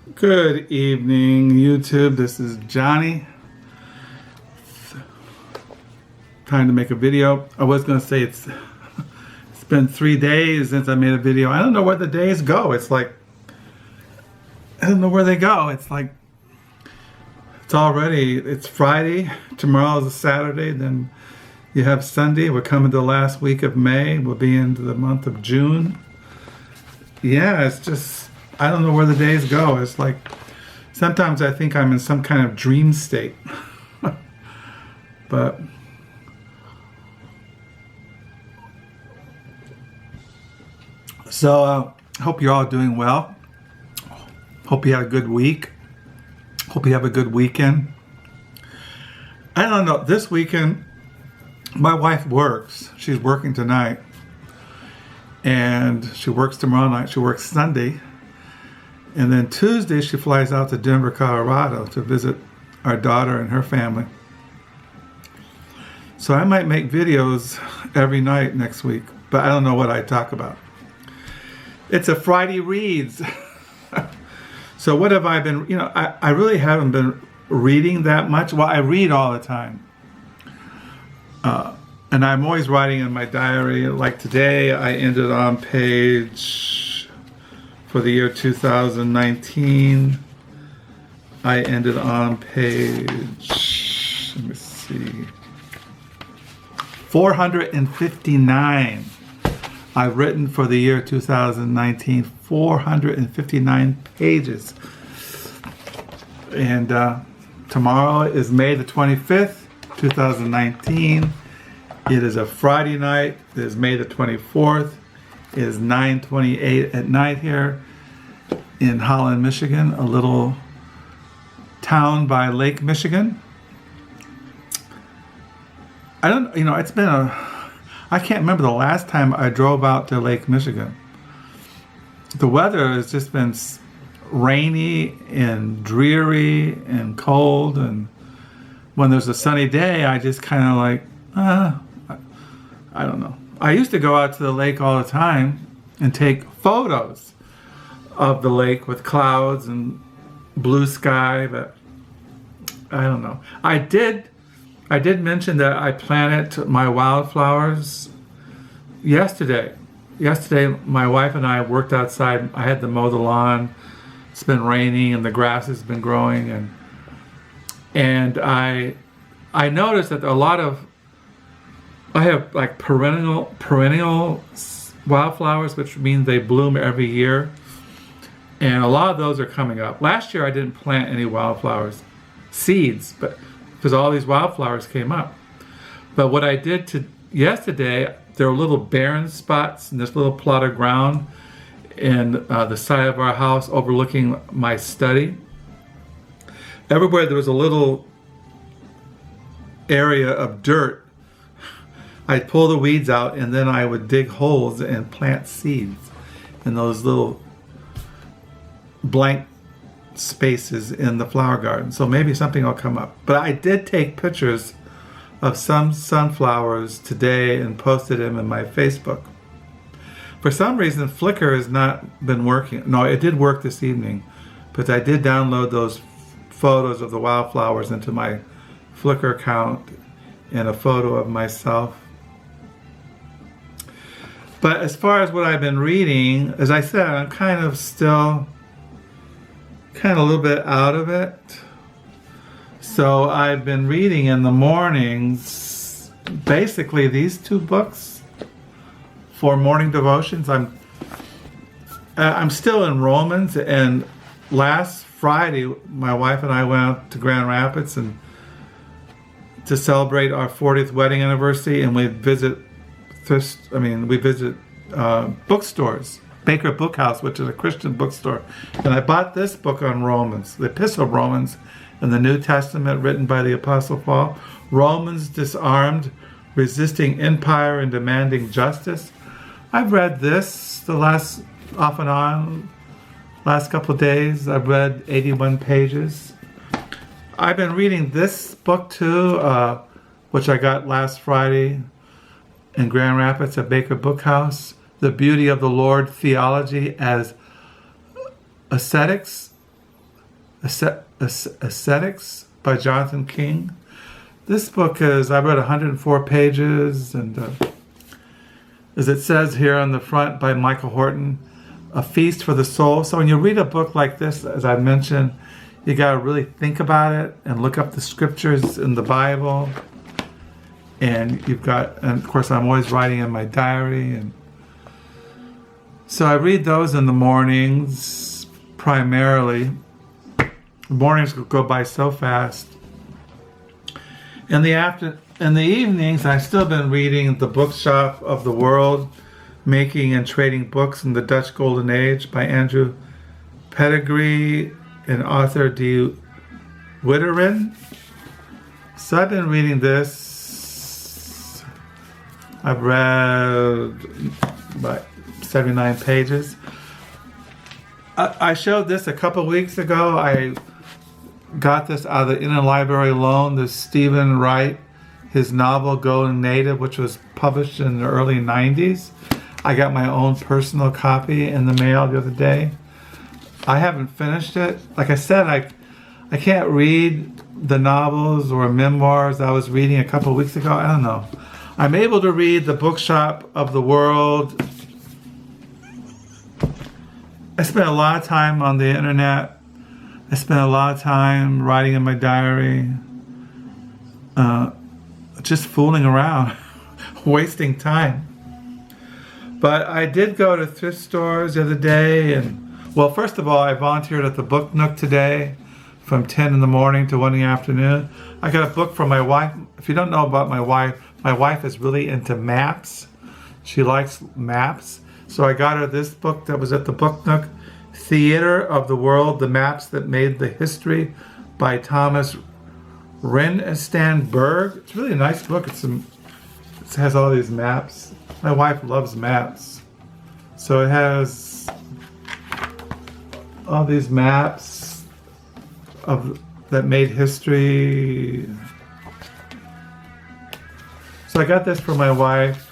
Good evening, YouTube. This is Johnny. Trying to make a video. I was going to say it's been 3 days since I made a video. I don't know where the days go. It's like, I don't know where they go. It's like, it's Friday. Tomorrow is a Saturday. Then you have Sunday. We're coming to the last week of May. We'll be into the month of June. Yeah, it's just, I don't know where the days go. It's like, sometimes I think I'm in some kind of dream state. But so hope you're all doing well. Hope you had a good week. Hope you have a good weekend. I don't know, this weekend my wife works. She's working tonight. And she works tomorrow night. She works Sunday. And then Tuesday she flies out to Denver, Colorado to visit our daughter and her family. So I might make videos every night next week, but I don't know what I talk about. It's a Friday Reads. So what have I been, I really haven't been reading that much. Well, I read all the time. And I'm always writing in my diary. Like today, I ended on page, for the year 2019, I ended on page, let me see, 459. I've written for the year 2019, 459 pages. And tomorrow is May the 25th, 2019. It is a Friday night. It is May the 24th. It is 9:28 at night here in Holland, Michigan, a little town by Lake Michigan. It's been I can't remember the last time I drove out to Lake Michigan. The weather has just been rainy and dreary and cold, and when there's a sunny day, I just kind of like, I don't know. I used to go out to the lake all the time and take photos of the lake with clouds and blue sky, but I don't know. I did mention that I planted my wildflowers yesterday. Yesterday, my wife and I worked outside. I had to mow the lawn. It's been raining and the grass has been growing, and I noticed that I have like perennial wildflowers, which means they bloom every year, and a lot of those are coming up. Last year I didn't plant any wildflowers, seeds, but because all these wildflowers came up. But what I did yesterday, there were little barren spots in this little plot of ground in the side of our house overlooking my study. Everywhere there was a little area of dirt, I'd pull the weeds out and then I would dig holes and plant seeds in those little blank spaces in the flower garden. So maybe something will come up. But I did take pictures of some sunflowers today and posted them in my Facebook. For some reason, Flickr has not been working. No, it did work this evening, but I did download those photos of the wildflowers into my Flickr account and a photo of myself. But as far as what I've been reading, as I said, I'm kind of a little bit out of it. So I've been reading in the mornings, basically these two books for morning devotions. I'm still in Romans, and last Friday my wife and I went out to Grand Rapids and to celebrate our 40th wedding anniversary, and we visit bookstores. Baker Book House, which is a Christian bookstore. And I bought this book on Romans, the Epistle of Romans in the New Testament, written by the Apostle Paul. Romans, Disarmed-Resisting Empire and Demanding Justice. I've read this the last couple of days. I've read 81 pages. I've been reading this book too, which I got last Friday in Grand Rapids at Baker Book House. The Beauty of the Lord-Theology as Ascetics. Ascetics by Jonathan King. This book is, I read 104 pages, and as it says here on the front by Michael Horton, a feast for the soul. So when you read a book like this, as I mentioned, you got to really think about it and look up the scriptures in the Bible. And of course, I'm always writing in my diary. And so I read those in the mornings primarily. The mornings go by so fast. In the evenings, I've still been reading The Bookshop of the World, Making and Trading Books in the Dutch Golden Age by Andrew Pettegree and Arthur D. Weduwen. So I've been reading this. I've read about 79 pages. I showed this a couple weeks ago. I got this out of the interlibrary loan, this Stephen Wright, his novel Going Native, which was published in the early 90s. I got my own personal copy in the mail the other day. I haven't finished it. Like I said, I can't read the novels or memoirs I was reading a couple weeks ago. I don't know. I'm able to read The Bookshop of the World. I spent a lot of time on the internet. I spent a lot of time writing in my diary. Just fooling around, wasting time. But I did go to thrift stores the other day, and well, first of all, I volunteered at the Book Nook today from 10 in the morning to 1 in the afternoon. I got a book from my wife. If you don't know about my wife is really into maps. She likes maps. So I got her this book that was at the Book Nook, Theater of the World, The Maps That Made the History by Thomas Reinertsen Berg. It's really a nice book. It has all these maps. My wife loves maps. So it has all these maps that made history. So I got this for my wife.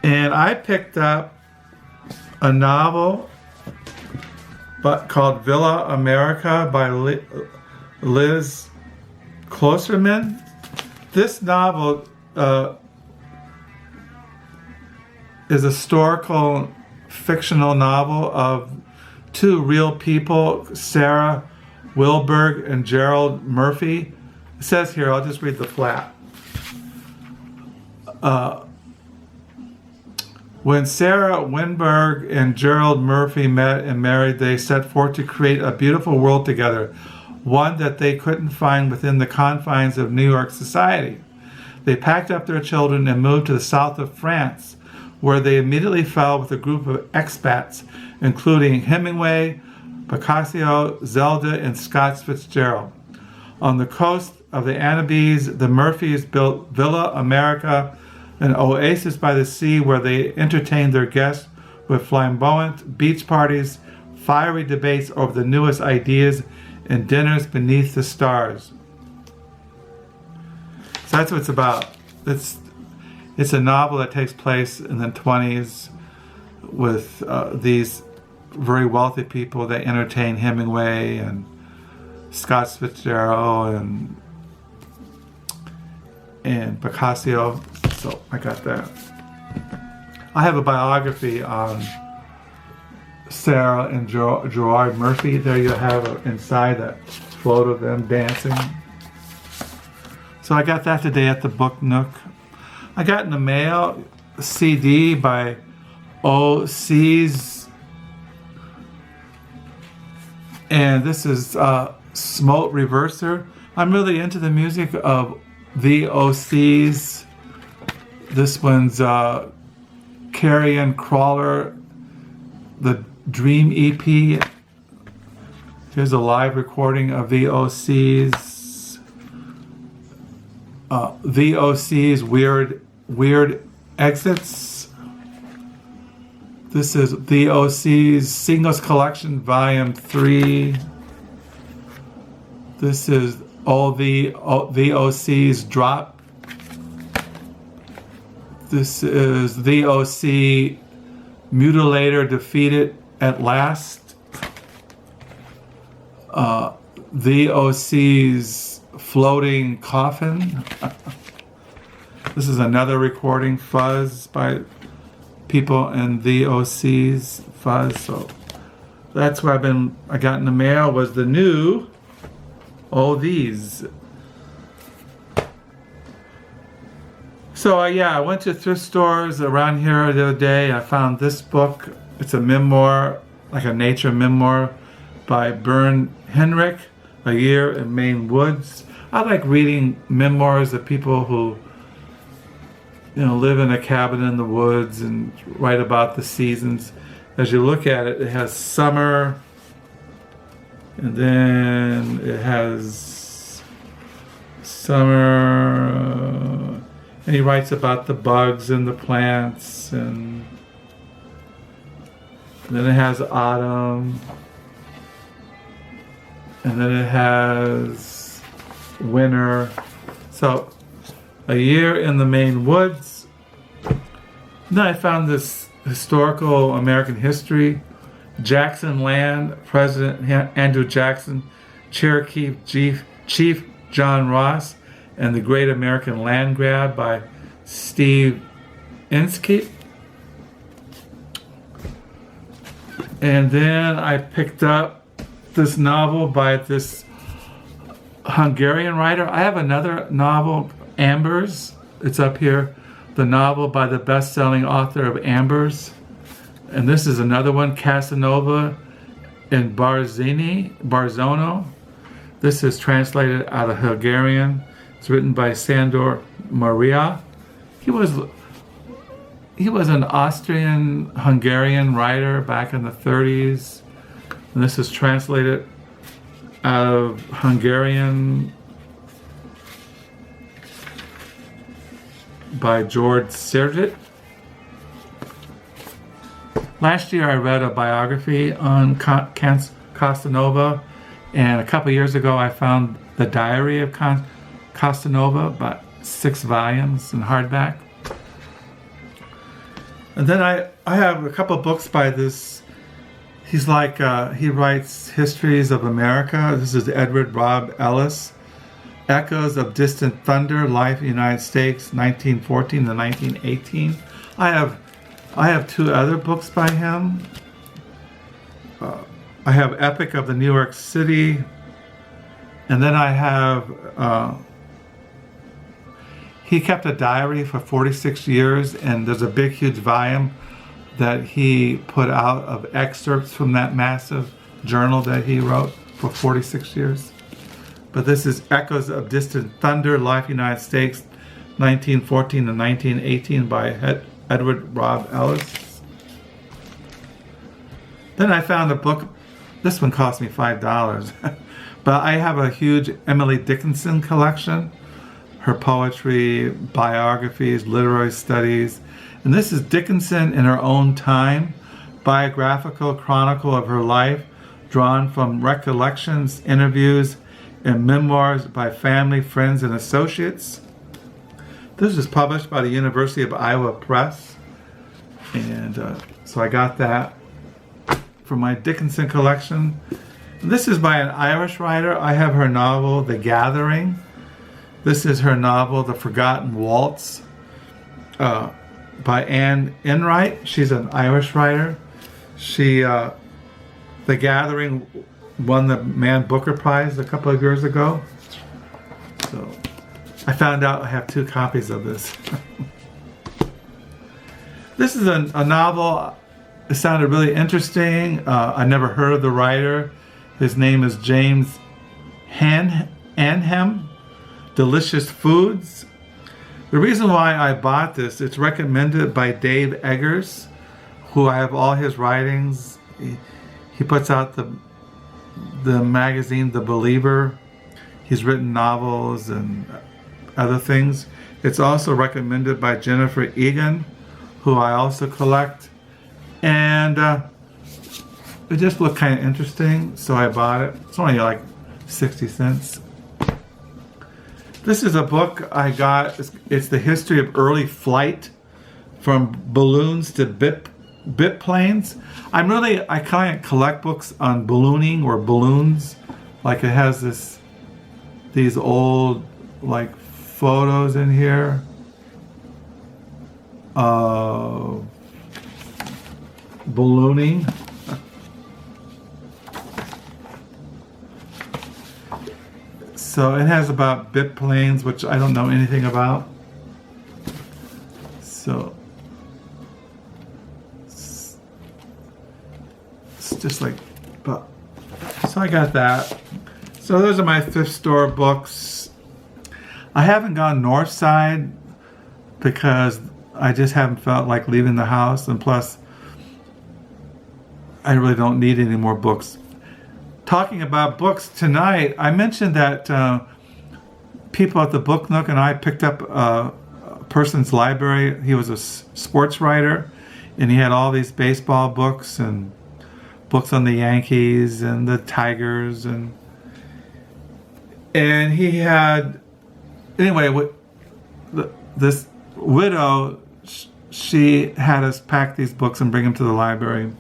And I picked up a novel called Villa America by Liz Klussmann. This novel is a historical fictional novel of two real people, Sarah Wilberg and Gerald Murphy. It says here, I'll just read the flap. When Sarah Winberg and Gerald Murphy met and married, they set forth to create a beautiful world together, one that they couldn't find within the confines of New York society. They packed up their children and moved to the south of France, where they immediately fell with a group of expats, including Hemingway, Boccaccio, Zelda, and Scott Fitzgerald. On the coast of the Annabes, the Murphys built Villa America, an oasis by the sea where they entertained their guests with flamboyant beach parties, fiery debates over the newest ideas, and dinners beneath the stars. So that's what it's about. It's a novel that takes place in the 20s with these very wealthy people that entertain Hemingway and Scott Fitzgerald and Boccaccio. So I got that. I have a biography on Sarah and Gerard Murphy. There you have inside that photo of them dancing. So I got that today at the Book Nook. I got in the mail a CD by O.C.'s, and this is Smote Reverser. I'm really into the music of the O.C.'s. This one's Carrion Crawler, the Dream EP. Here's a live recording of the O.C.'s. The O.C.'s Weird Exits. This is the O.C.'s Singles Collection, Volume 3. This is all the O.C.'s Drop. This is the O.C. Mutilator Defeated at Last. the OC's Floating Coffin. This is another recording, Fuzz, by people in the OC's Fuzz. So that's what I got in the mail, was the new these. So I went to thrift stores around here the other day. I found this book. It's a memoir, like a nature memoir by Bernd Heinrich, A Year in Maine Woods. I like reading memoirs of people who, live in a cabin in the woods and write about the seasons. As you look at it, it has summer, and then it has summer, and he writes about the bugs and the plants, and then it has autumn, and then it has winter. So, A Year in the Maine Woods. Then I found this historical American history. Jackson Land, President Andrew Jackson, Cherokee Chief John Ross, and the Great American Land Grab by Steve Inskeep. And then I picked up this novel by this Hungarian writer. I have another novel, Ambers. It's up here. The novel by the best-selling author of Ambers. And this is another one, Casanova in Barzono. This is translated out of Hungarian. It's written by Sandor Maria. He was an Austrian-Hungarian writer back in the 30s. And this is translated out of Hungarian by George Sergit. Last year I read a biography on Casanova, and a couple years ago I found the Diary of Casanova, about 6 volumes in hardback. And then I have a couple books by this. He's like, he writes histories of America. This is Edward Robb Ellis. Echoes of Distant Thunder, Life in the United States, 1914 to 1918. I have 2 other books by him. I have Epic of the New York City. And then I have, he kept a diary for 46 years, and there's a big, huge volume that he put out of excerpts from that massive journal that he wrote for 46 years. But this is Echoes of Distant Thunder, Life in the United States, 1914 to 1918 by Edward Robb Ellis. Then I found a book. This one cost me $5. But I have a huge Emily Dickinson collection. Her poetry, biographies, literary studies. And this is Dickinson in her own time, biographical chronicle of her life, drawn from recollections, interviews, and memoirs by family, friends, and associates. This was published by the University of Iowa Press. And so I got that from my Dickinson collection. This is by an Irish writer. I have her novel, The Gathering. This is her novel, The Forgotten Waltz, by Anne Enright. She's an Irish writer. She, The Gathering, won the Man Booker Prize a couple of years ago. So I found out I have 2 copies of this. This is a novel. It sounded really interesting. I never heard of the writer. His name is James Anhem. Delicious Foods. The reason why I bought this, it's recommended by Dave Eggers, who I have all his writings. He puts out the magazine The Believer. He's written novels and other things. It's also recommended by Jennifer Egan, who I also collect. And it just looked kind of interesting, so I bought it. It's only like 60 cents. This is a book I got. It's the history of early flight from balloons to biplanes. I kind of collect books on ballooning or balloons, Like it has these old like photos in here of ballooning. So it has about biplanes, which I don't know anything about. So it's just like, but so I got that. So those are my thrift store books. I haven't gone north side because I just haven't felt like leaving the house, and plus I really don't need any more books. Talking about books tonight, I mentioned that people at the Book Nook and I picked up a person's library. He was a sports writer, and he had all these baseball books and books on the Yankees and the Tigers, and he had, anyway, this widow, she had us pack these books and bring them to the library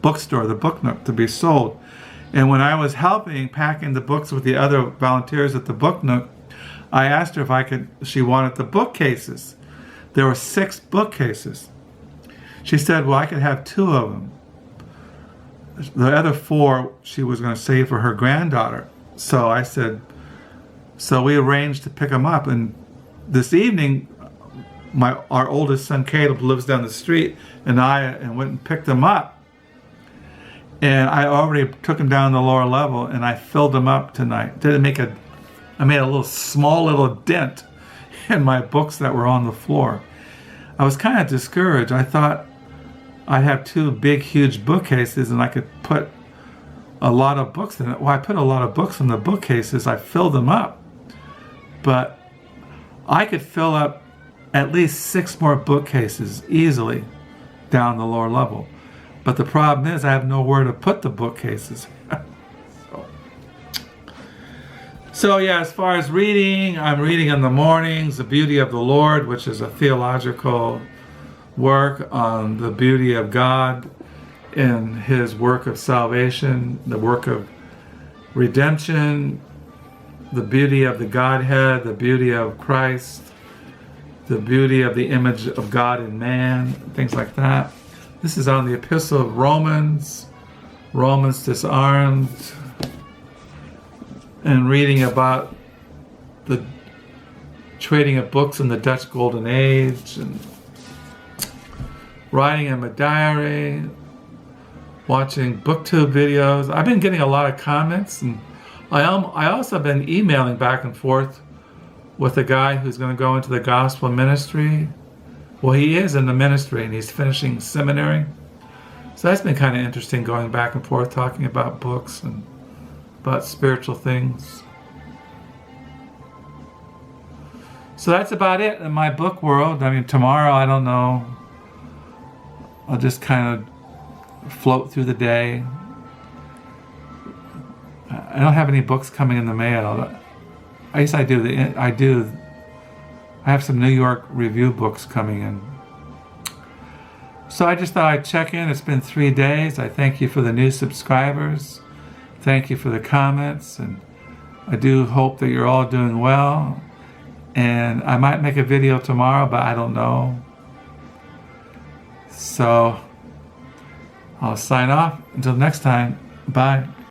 bookstore, the Book Nook, to be sold. And when I was helping packing the books with the other volunteers at the Book Nook, I asked her if she wanted the bookcases. There were 6 bookcases. She said, well, I could have 2 of them. The other 4 she was going to save for her granddaughter. So I said, so we arranged to pick them up. And this evening, our oldest son Caleb lives down the street, and I went and picked them up. And I already took them down to the lower level, and I filled them up tonight. I made a small little dent in my books that were on the floor. I was kind of discouraged. I thought I'd have 2 big, huge bookcases, and I could put a lot of books in it. Well, I put a lot of books in the bookcases. I filled them up. But I could fill up at least 6 more bookcases easily down the lower level. But the problem is I have nowhere to put the bookcases. So yeah, as far as reading, I'm reading in the mornings The Beauty of the Lord, which is a theological work on the beauty of God in his work of salvation, the work of redemption, the beauty of the Godhead, the beauty of Christ, the beauty of the image of God in man, things like that. This is on the Epistle of Romans, Disarmed, and reading about the trading of books in the Dutch Golden Age, and writing in my diary, watching BookTube videos. I've been getting a lot of comments, and I also been emailing back and forth with a guy who's going to go into the gospel ministry. Well, he is in the ministry, and he's finishing seminary. So that's been kind of interesting, going back and forth, talking about books and about spiritual things. So that's about it in my book world. I mean, tomorrow, I don't know. I'll just kind of float through the day. I don't have any books coming in the mail. I guess I do. I have some New York review books coming in. So I just thought I'd check in. It's been 3 days. I thank you for the new subscribers. Thank you for the comments. And I do hope that you're all doing well. And I might make a video tomorrow, but I don't know. So I'll sign off. Until next time. Bye.